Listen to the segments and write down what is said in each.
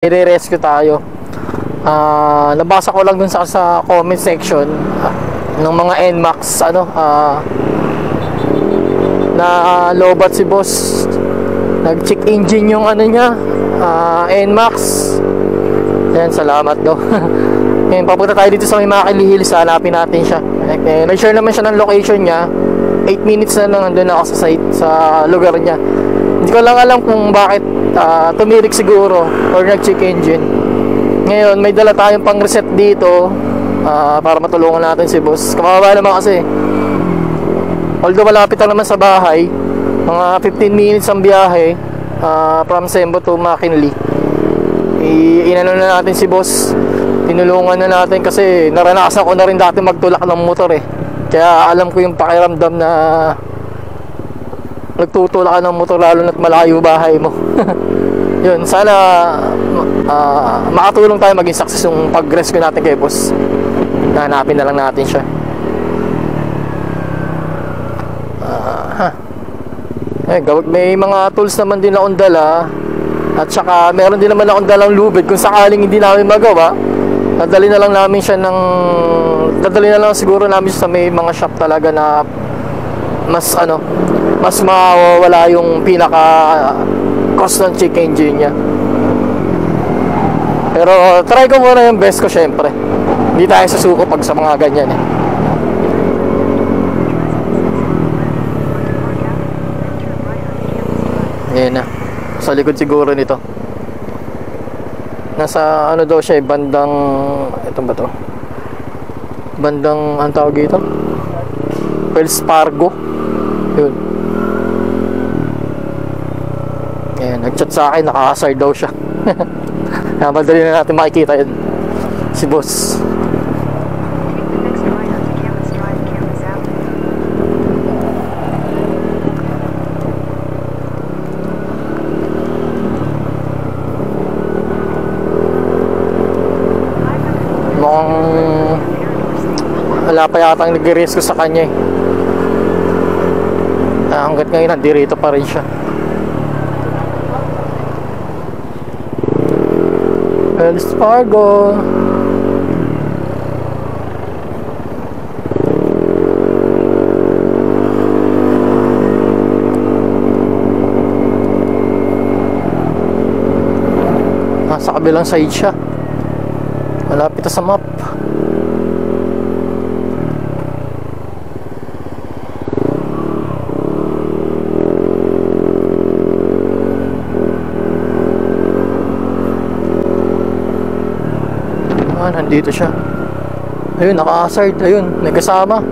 i-rescue tayo. Nabasa ko lang dun sa comment section ng mga NMAX na lobat si boss. Nag-check engine yung ano niya, NMAX. Yan, salamat daw. Ngayon, papunta tayo dito sa may Makili Hills. Hanapin natin siya. Nag-share naman siya ng location niya. 8 minutes na lang nandun ako sa site, sa lugar niya. Hindi ko lang alam kung bakit tumirik siguro or nag-check engine. Ngayon, may dala tayong pang reset dito para matulungan natin si boss. Kamababa naman kasi. Although malapit lang naman sa bahay, mga 15 minutes ang biyahe from Sembo to McKinley. Inano na natin si boss. Tinulungan na natin kasi naranasan ko na rin dati magtulak ng motor eh. Kaya alam ko yung pakiramdam na nagtutulak ka ng motor lalo na't malayo bahay mo. Yun, sana makatulong tayo maging success yung pag-rescue natin kay boss. Hanapin na lang natin siya. May mga tools naman din akong dala. At saka meron din naman akong dalang lubid. Kung sakaling hindi namin magawa, dadali na lang siguro namin sa may mga shop talaga na mas mawawala yung pinaka cost ng check engine niya. Pero try ko muna yung best ko syempre. Hindi tayo susuko pag sa mga ganyan eh. Ayan na. Sa likod siguro nito. Nasa ano daw siya, bandang ito ba to? Bandang ang tawag dito? Wells Fargo. Yun. Ayan, nag-chat sa akin, naka-hazard daw siya. Madali na natin makikita yun. Si boss. Wala pa yata ang nag-rescue sa kanya eh. Hanggat ngayon nandirito pa rin siya. Wells Fargo. Nasa kabilang side siya. Malapit sa map. Nandito siya. Ayun, naka-hazard. Ayun, may kasama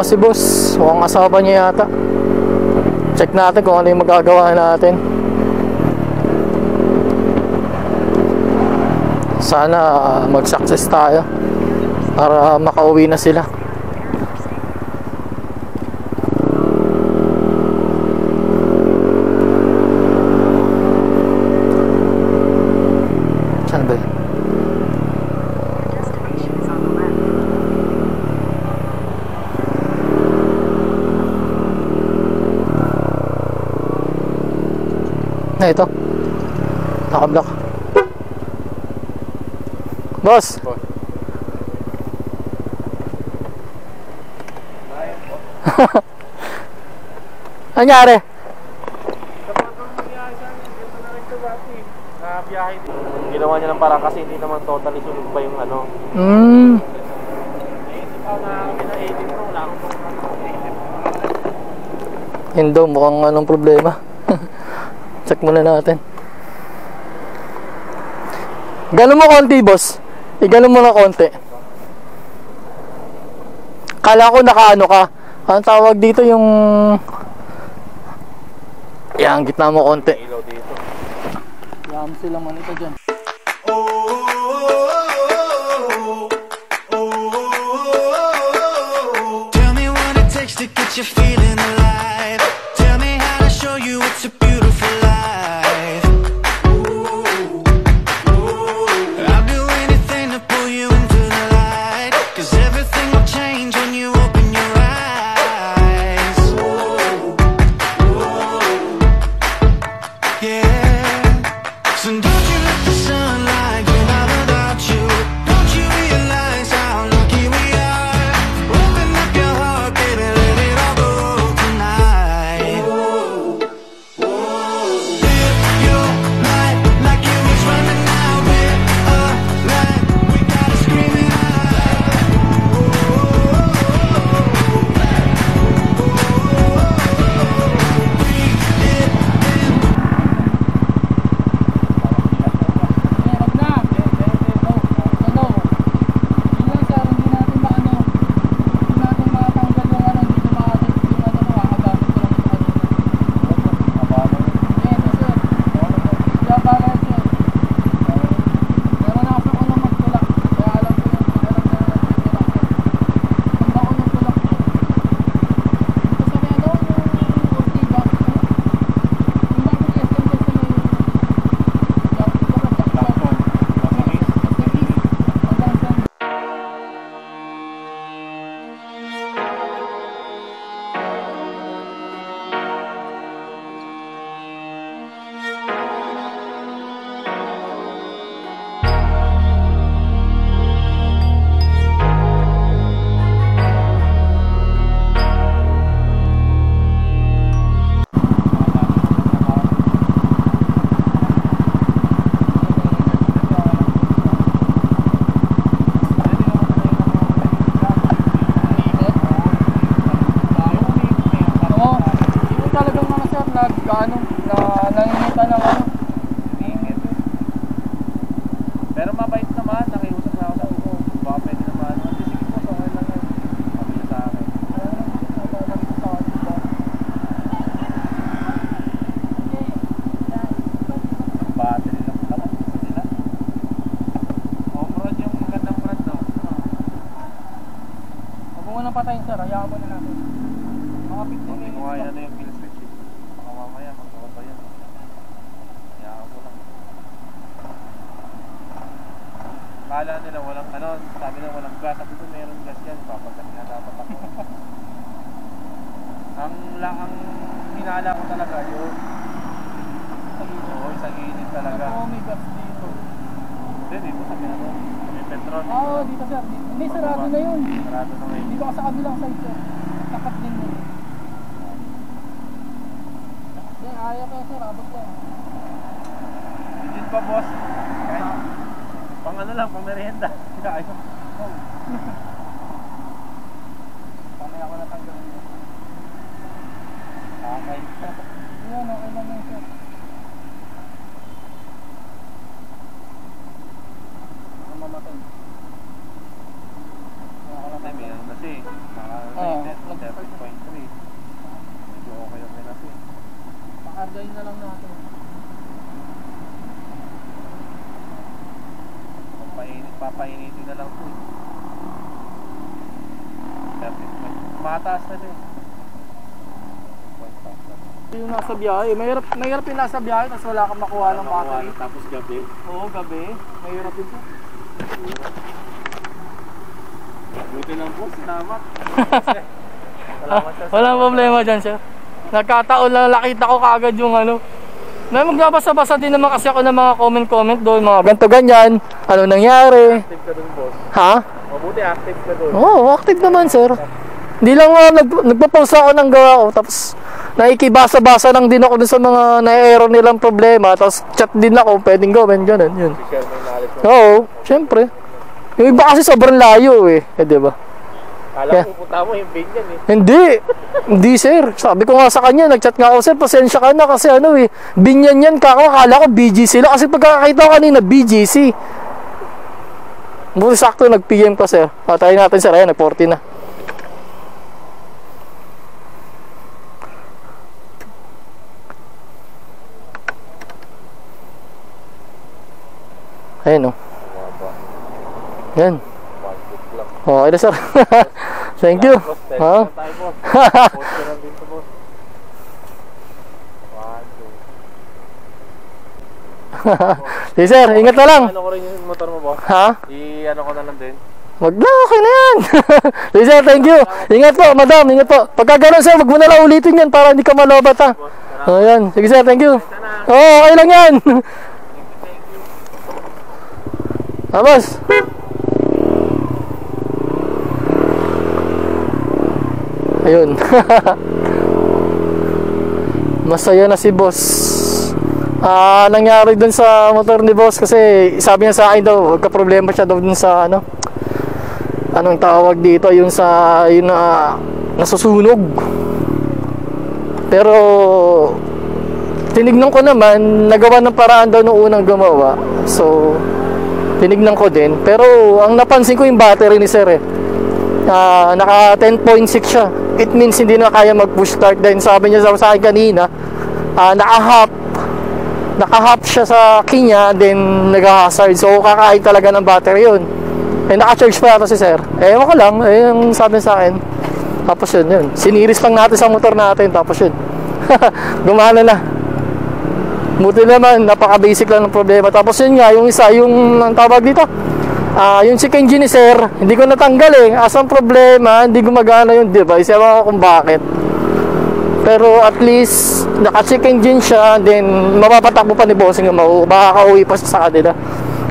si boss. Mukhang asawa niya yata. Check natin kung ano yung magagawa natin. Sana mag-success tayo para makauwi na sila. Saan ba yun? Ito naka-block. Boss. Anyari? Ginawa niya ng parang kasi hindi naman totally sunog pa yung ano. Hindi, mukhang anong problema. Check muna natin. Gano'n mo konti, boss. Gano'n mo na konti. Kala ko nakaano ka. Ang tawag dito yung yan, gitna mo konti. Yan sila man ito dyan. Tell me what it takes to get you feeling alive. Tell me how to show you it's a beautiful life. I'll do anything to pull you into the light, 'cause everything will change when you open your eyes. Yeah. So don't you look the sunlight could have without you. Don't you realize how lucky we are? Open up your heart, baby, let it all go tonight. Live your life like you was running out. We're alive, we gotta scream it out. Pero mabait naman, nakiusap na ako, sabi ko, baka pwede naman. Hindi, sige po, okay lang yan. Sabi niya sa akin. Battery lang pala sa nila. Off-road yung magandang brand, no? Huwag mo nang patayin, sir. Hayaan mo na natin. Mga 15 Kung minutes kinuha pa. yun na yung kill switch, eh. Baka mamaya, magkakot pa yun. Hayaan mo lang. Kala nila walang ano, sabi nila walang gas. Sabi ko meron gas yan, papagas nga dapat ako. ang hinala ko talaga yun. Oo, isang init talaga. Oo, may gas dito. Hindi, dito sa ano, may petrol. Oo, dito sir. Hindi, sarado na yun. Sarado na ngayon. Dito ka sa kabilang side sir. Takat din mo. Ayaw kaya sir, abot lang. Legit pa boss. Kahit pang ano lang, pang merienda. Ayaw. Pamaya ako natanggal nyo. Okay. Yan, okay lang yun sir. Ang mamatay. Ay, may ano na siya Oo, 7.3. Medyo okay na siya. Pakargayin na lang natin. Papainitin na lang po. 13.3. Mataas na siya. Yung nasa biyahe, mahirap yung nasa biyahe tapos wala kang makuha ng battery. Tapos gabi. Oo, gabi. Mahirap yun. Buti lang po, salamat. Walang problema dyan sir. Nagkataon lang, nakita ko kaagad yung ano. Na magbabasa-basa din naman kasi ako ng mga comment doon, mga ganto ganyan. Ano nangyari? Active ka dun, boss. Ha? Mabuti active ka dun. Oo, active naman sir. Hindi lang nagpo-post ako ng gawa ko, tapos nakikibasa-basa lang din ako dun sa mga na-error nilang problema, tapos chat din ako, pwedeng gawin, ganun, yun. Share mo yung knowledge mo. Oo, syempre. Yung iba kasi sobrang layo eh diba? Kala ko pupunta mo yung bin yan eh. Hindi sir. Sabi ko nga sa kanya, nagchat nga ako, sir, pasensya ka na kasi ano eh, binyan yan akala ko BGC lang kasi pagkakakita ko kanina BGC. Buti sakto nag-PM pa sir. Patayin natin sir, ayan, nag-40 na. Ayan o. Yan. Okay na sir. Thank you. Ha? Sige sir, ingat na lang. Ano ko rin yung motor mo, boss? Ha? I-ano ko na lang din. Wag na, okay na yan. Sige sir, thank you. Ingat po, madam, ingat po. Pagka gano'n sir, wag mo na lang ulitin yan para hindi ka malobat ha. O yan, sige sir, thank you. Oo, okay lang yan. boss. Ayun. Masaya na si boss. Nangyari dun sa motor ni boss kasi sabi niya sa akin daw, magka-problema siya daw dun sa ano. Anong tawag dito, yun sa yun na nasusunog. Pero tinignan ko naman, nagawa ng paraan daw nung unang gumawa. So tinignan ko din, pero ang napansin ko yung battery ni sir naka 10.6 siya. It means hindi na kaya mag-push start. Then sabi niya sa akin kanina, naka-half siya sa kanya, then nag-hazard. So kakain talaga ng battery yun. Naka-charge pa ata si sir. Ewan ko lang, yung sabi sa akin. Tapos yun. Siniris lang natin sa motor natin, tapos yun. Gumana na. Buti naman, napaka-basic lang ng problema. Tapos yun nga, yung isa, yung ang tawag dito, yung check engine ni sir, hindi ko natanggal Asang problema, hindi gumagana yung device. Ewan ko kung bakit. Pero at least, naka-check engine siya, then mapapatakbo pa ni bossing na makakauwi pa sa kanila.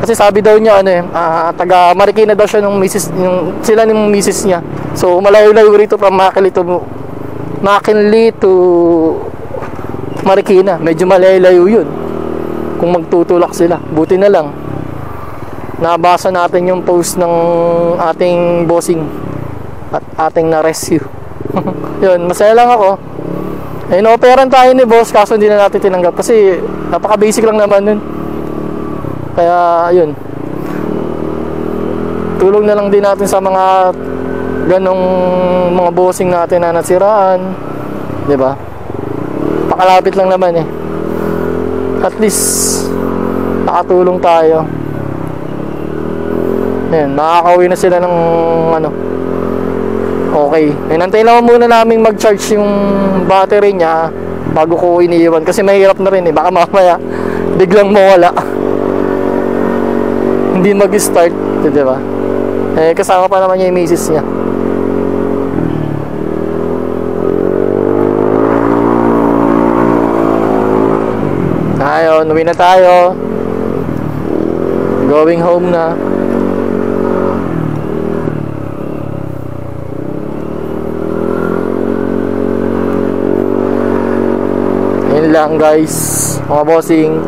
Kasi sabi daw niya, taga Marikina daw siya sila ng misis niya. So, malayo-layo rito from McKinley to Marikina. Medyo malayo-layo yun. Kung magtutulak sila. Buti na lang. Nabasa natin yung post ng ating bossing at ating na-rescue. Yun, masaya lang ako. Inoperan tayo ni boss, kaso hindi na natin tinanggap. Kasi napaka-basic lang naman nun. Kaya yun, tulong na lang din natin sa mga ganong mga bossing natin na nasiraan, di ba? Pakalapit lang naman at least nakatulong tayo. Ayan, makakauwi na sila ng okay. Hinantay lang muna namin mag-charge yung battery niya bago ko iniiwan, kasi mahirap na rin baka mamaya biglang mawala. Hindi mag-start, di ba? Kasama pa naman niya yung misis niya. Ayun, uwi na tayo. Going home na. Yun lang guys, mga bossing.